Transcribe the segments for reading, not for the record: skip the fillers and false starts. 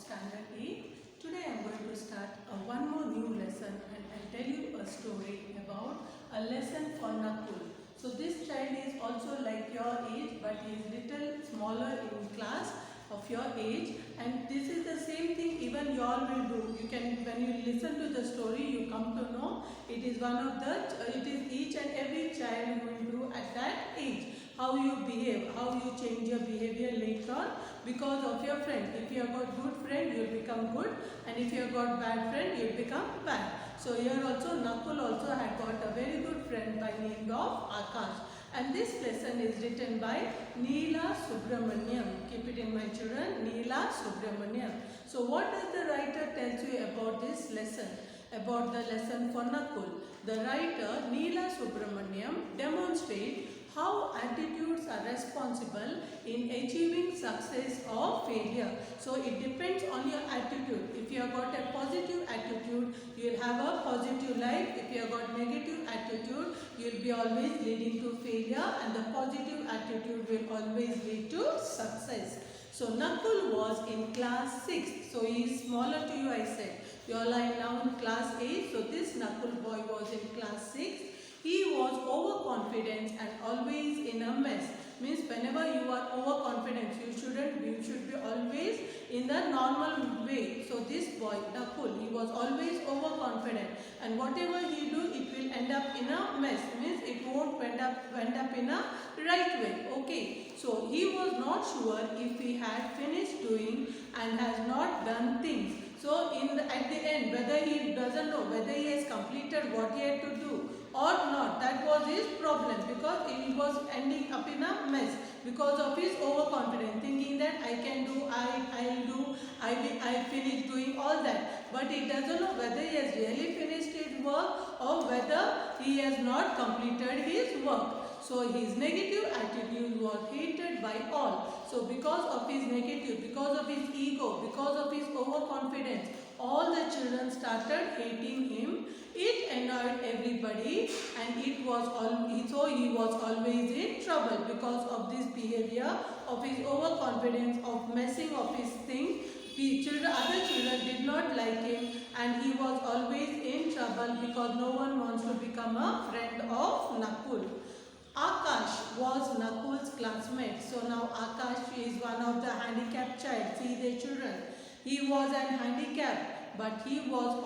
Standard 8. Today I am going to start one more new lesson and I'll tell you a story about a lesson for Nakul. So this child is also like your age but he is little smaller in class of your age, and this is the same thing even you all will do. You can, when you listen to the story, you come to know it is one of the, it is each and every child going through at that age. How you behave, how you change your behavior later on because of your friend. If you have got good friend, you will become good, and if you have got bad friend, you will become bad. So here also Nakul also had got a very good friend by name of Akash. And this lesson is written by Neela Subramaniam. Keep it in mind, children. Neela Subramaniam. So what does the writer tells you about this lesson? About the lesson for Nakul. The writer Neela Subramaniam demonstrates how attitudes are responsible in achieving success or failure. So it depends on your attitude. If you have got a positive attitude, you will have a positive life. If you have got negative attitude, you will be always leading to failure, and the positive attitude will always lead to success. So Nakul was in class 6. So he is smaller to you, I said. You all are now in class 8. So this Nakul boy was in class 6. He was overconfident and always in a mess. Means whenever you are overconfident, you should be always in the normal way. So this boy, Nakul, he was always overconfident, and whatever he do, it will end up in a mess. Means it won't end up in a right way. Okay. So he was not sure if he had finished doing and has not done things. So at the end, whether he doesn't know whether he has completed what he had to do or not, that was his problem, because he was ending up in a mess because of his overconfidence, thinking that I can do, I finish doing all that. But he doesn't know whether he has really finished his work or whether he has not completed his work. So his negative attitude was hated by all. So because of his negative, because of his ego, because of his overconfidence, all the children started hating him. It annoyed everybody, and he was always in trouble because of this behavior, of his overconfidence, of messing of his things. Other children did not like him, and he was always in trouble because no one wants to become a friend of Nakul. Akash was Nakul's classmate. So now Akash is one of the handicapped child. See the children. He was an handicapped, but he was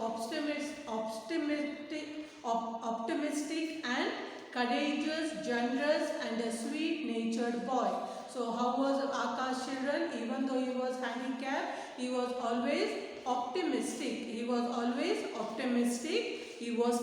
optimistic and courageous, generous, and a sweet-natured boy. So how was Akash, children? Even though he was handicapped, he was always optimistic. He was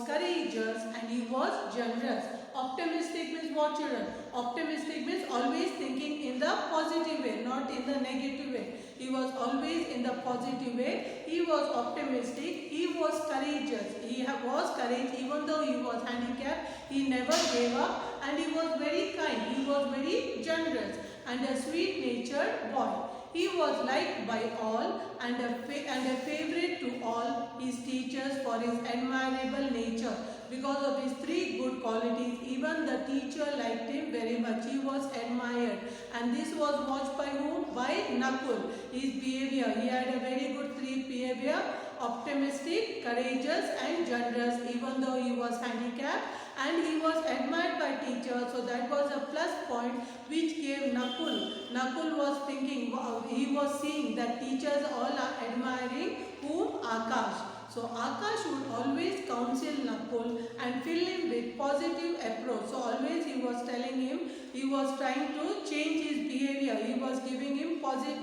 courageous, and he was generous. Optimistic means what, children? Optimistic means always thinking in the positive way, not in the negative way. He was always in the positive way. He was optimistic. He was courageous. He was courage. Even though he was handicapped, he never gave up, and he was very kind. He was very generous and a sweet-natured boy. He was liked by all and a favorite to all his teachers for his admirable nature. Because of his 3 good qualities, even the teacher liked him very much. He was admired, and this was watched by whom? By Nakul. His behavior, he had a very good 3 behavior: optimistic, courageous, and generous, even though he was handicapped, and he was admired by teachers. So that was a plus point which gave Nakul. Nakul was thinking, wow, he was seeing that teachers all are admiring whom? Akash. So Akash would always counsel Nakul and fill him with positive approach. So always he was telling him, he was trying to change his behavior. He was giving him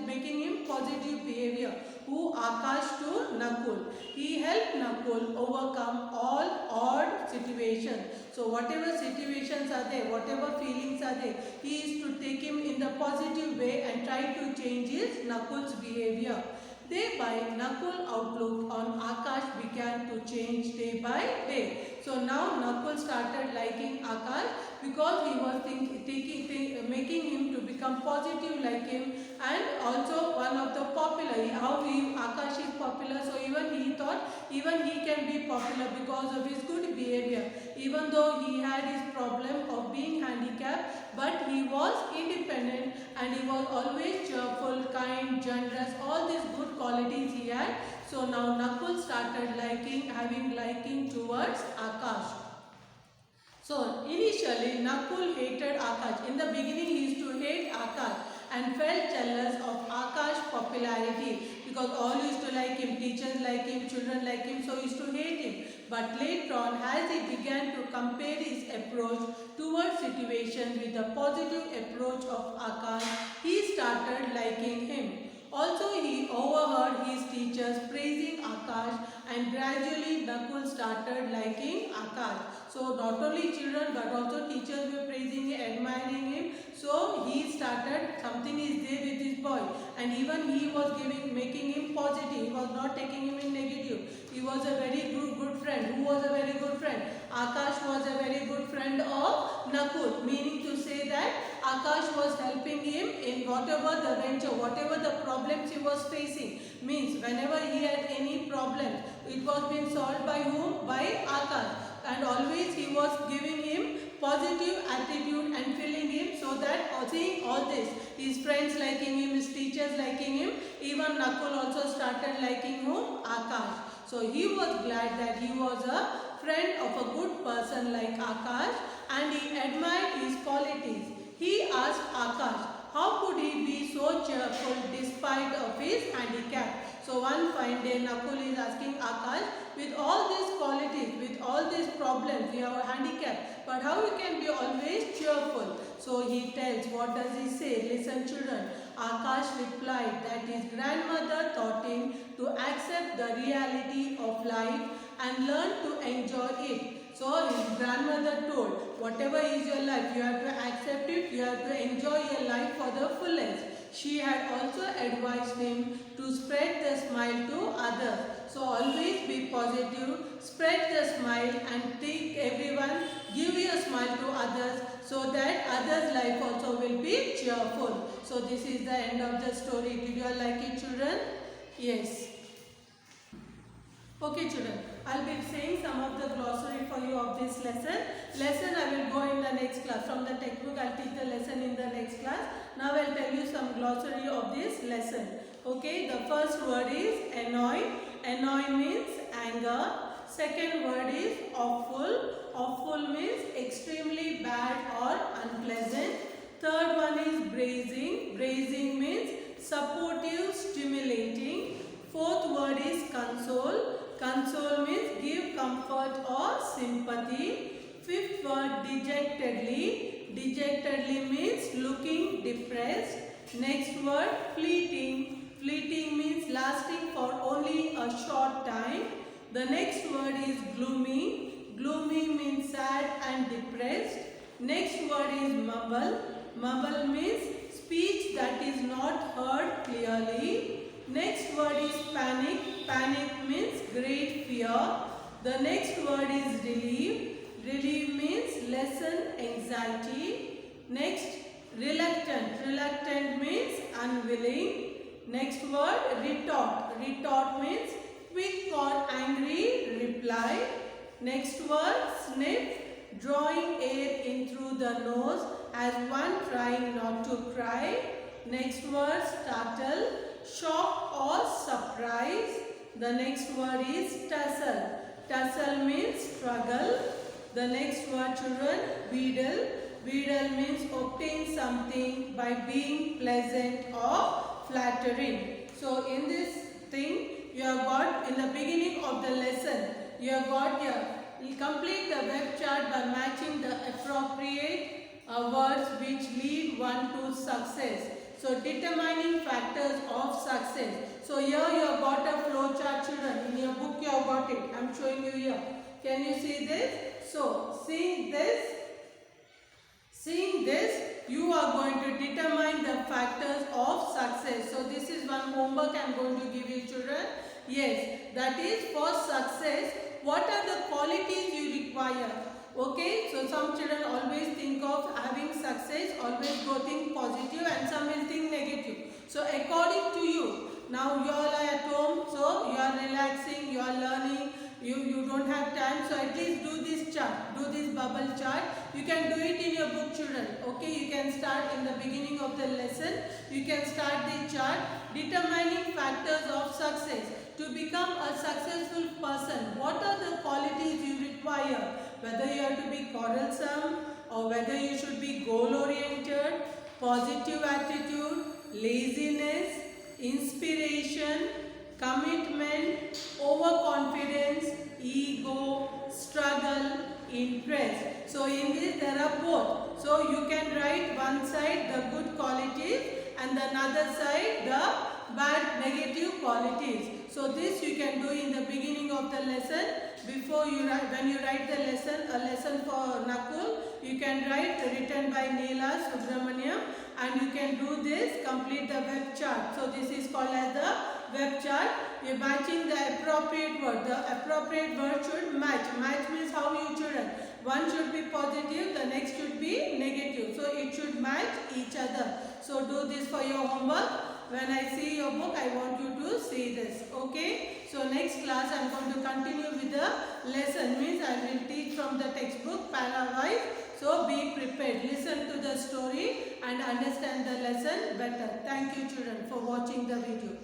making him positive behavior. Who? Akash to Nakul. He helped Nakul overcome all odd situations. So whatever situations are there, whatever feelings are there, he is to take him in the positive way and try to change his Nakul's behavior. Thereby, Nakul outlook on Akash began to change day by day. So now Nakul started liking Akash because he was making him to become positive like him, and also one of the popular. Akash is popular, so even he thought even he can be popular because of his good behavior. Even though he had his problem of being handicapped, but he was independent and he was always cheerful, kind, generous, all these good qualities he had. So now Nakul started having liking towards Akash. So initially Nakul hated Akash. In the beginning he used to hate Akash and felt jealous of Akash's popularity because all used to like him, teachers like him, children like him, so he used to hate him. But later on, as he began to compare his approach towards situations with the positive approach of Akash, he started liking him. Also, he overheard his teachers praising Akash and gradually Nakul started liking Akash. So not only children but also teachers were praising him, admiring him. So he started, something is there with this boy, and even he was making him positive. He was not taking him in negative. He was a very good friend. Who was a very good friend? Akash was a very good friend of Nakul, meaning to say that Akash was helping him in whatever the venture, whatever the problems he was facing. Means whenever he had any problem, it was being solved by whom? By Akash. And always he was giving him positive attitude and filling him, so that seeing all this, his friends liking him, his teachers liking him, even Nakul also started liking whom? Akash. So he was glad that he was a friend of a good person like Akash, and he admired his qualities. He asked Akash, how could he be so cheerful despite of his handicap? So one fine day Nakul is asking Akash, with all these qualities, with all these problems, you have a handicap, but how you can be always cheerful? So he tells, what does he say? Listen children. Akash replied that his grandmother taught him to accept the reality of life and learn to enjoy it. So his grandmother told, whatever is your life, you have to accept it, you have to enjoy your life for the fullest. She had also advised him to spread the smile to others. So always be positive, spread the smile and take everyone, give your smile to others so that others' life also will be cheerful. So this is the end of the story. Did you all like it, children? Yes. Okay children, I will be saying some of the glossary for you of this lesson. I will go in the next class. From the textbook I will teach the lesson in the next class. Now I will tell you some glossary of this lesson. Okay, the first word is annoy. Annoy means anger. Second word is awful. Awful means extremely bad or unpleasant. Third one is bracing. Bracing means supportive, stimulating. Fourth word is console. Console means give comfort or sympathy. Fifth word dejectedly. Dejectedly means looking depressed. Next word fleeting. Fleeting means lasting for only a short time. The next word is gloomy. Gloomy means sad and depressed. Next word is mumble. Mumble means speech that is not heard clearly. Next word is panic. Panic means great fear. The next word is relieve. Relieve means lessen anxiety. Next, reluctant. Reluctant means unwilling. Next word, retort. Retort means quick or angry reply. Next word, sniff. Drawing air in through the nose as one trying not to cry. Next word, startle. Shock or surprise. The next word is tussle. Tussle means struggle. The next word, children, wheedle. Wheedle means obtain something by being pleasant or flattering. So in this thing, you have got in the beginning of the lesson, you have got here, you complete the web chart by matching the appropriate words which lead one to success. So determining factors of success. So here you have got a flow chart, children. In your book you have got it. I am showing you here. Can you see this? So seeing this, you are going to determine the factors of success. So this is one homework I am going to give you, children. Yes, that is for success. What are the qualities you require? Okay, so some children always think of having success, always go think positive, and some will think negative. So according to you, now you all are at home, so you are relaxing, you are learning, you don't have time, so at least do this chart, do this bubble chart. You can do it in your book, children. Okay, you can start in the beginning of the lesson, you can start the chart. determining factors of success. To become a successful person, what are the qualities you require? Whether you have to be quarrelsome or whether you should be goal-oriented, positive attitude, laziness, inspiration, commitment, overconfidence, ego, struggle, interest. So in this there are both. So you can write one side the good qualities and the another side the bad negative qualities. So this you can do in the beginning of the lesson. Before you write, when you write the lesson, a lesson for Nakul, you can write written by Neela Subramaniam, and you can do this, complete the web chart. So this is called as the web chart. You are matching the appropriate word. The appropriate word should match. Match means how you children. One should be positive, the next should be negative. So it should match each other. So do this for your homework. When I see your book, I want you to see this. Okay? So next class I am going to continue with the lesson. Means I will teach from the textbook para-wise. So be prepared. Listen to the story and understand the lesson better. Thank you children for watching the video.